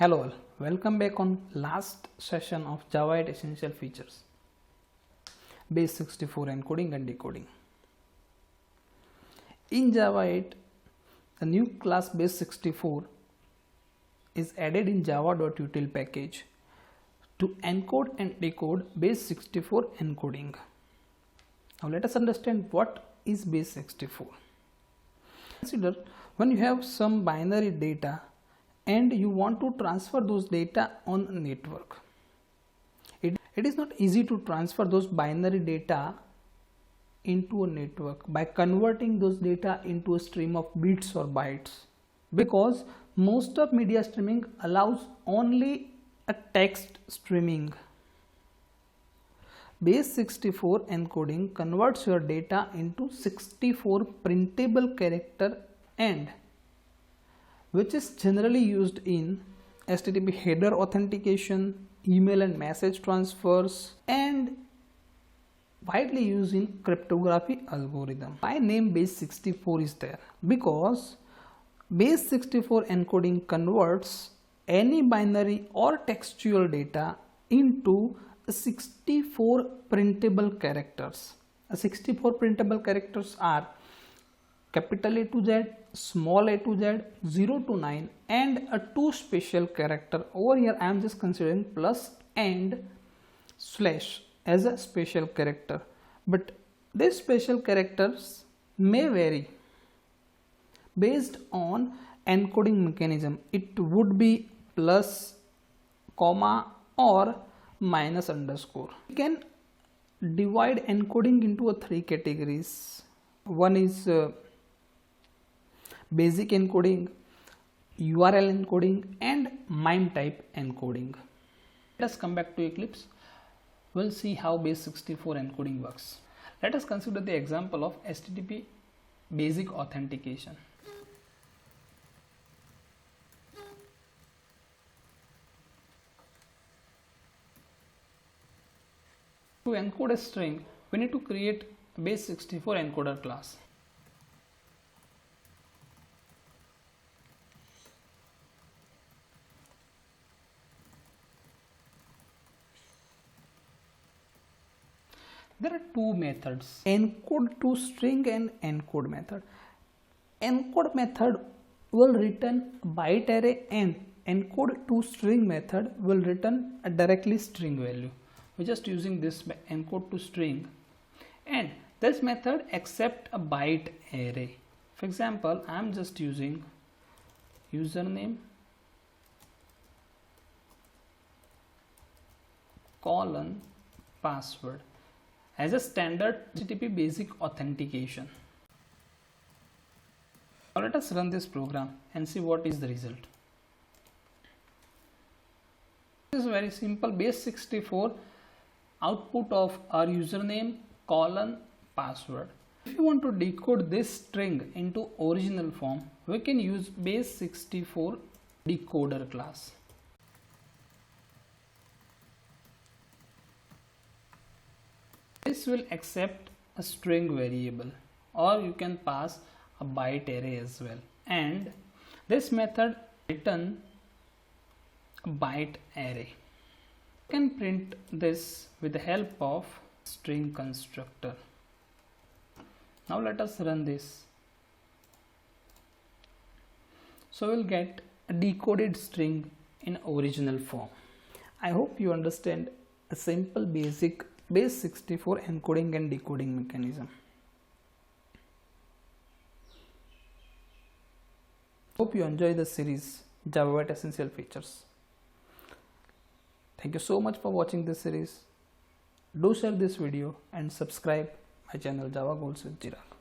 Hello all, welcome back on last session of Java 8 Essential Features, Base 64 encoding and decoding. In Java 8, a new class Base 64 is added in java.util package to encode and decode Base 64 encoding. Now let us understand what is Base 64. Consider when you have some binary data and you want to transfer those data on a network. It is not easy to transfer those binary data into a network by converting those data into a stream of bits or bytes, because most of media streaming allows only a text streaming. Base 64 encoding converts your data into 64 printable character, and which is generally used in HTTP header authentication, email and message transfers, and widely used in cryptography algorithm. Why name Base 64 is there? Because Base 64 encoding converts any binary or textual data into 64 printable characters. 64 printable characters are capital A to Z, small a to Z, 0 to 9, and a 2 special character. Over here I am just considering plus and slash as a special character, but these special characters may vary based on encoding mechanism. It would be plus, comma, or minus underscore. We can divide encoding into three categories. One is basic encoding, URL encoding, and MIME type encoding. Let us come back to Eclipse. We'll see how Base 64 encoding works. Let us consider the example of HTTP basic authentication. To encode a string, we need to create a Base 64 encoder class. There are two methods, encode to string and encode method. Encode method will return a byte array, and encode to string method will return a directly string value. We're just using this encode to string, and this method accept a byte array. For example, I'm just using username colon password as a standard HTTP basic authentication. Now let us run this program and see what is the result. This is very simple. Base 64 output of our username colon password. If you want to decode this string into original form, we can use Base 64 decoder class. This will accept a string variable, or you can pass a byte array as well, and this method return a byte array. You can print this with the help of string constructor. Now let us run this. So we'll get a decoded string in original form. I hope you understand a simple basic Base 64 encoding and decoding mechanism. Hope you enjoy the series Java 8 Essential Features. Thank you so much for watching this series. Do share this video and subscribe my channel Java Goals with Chirag.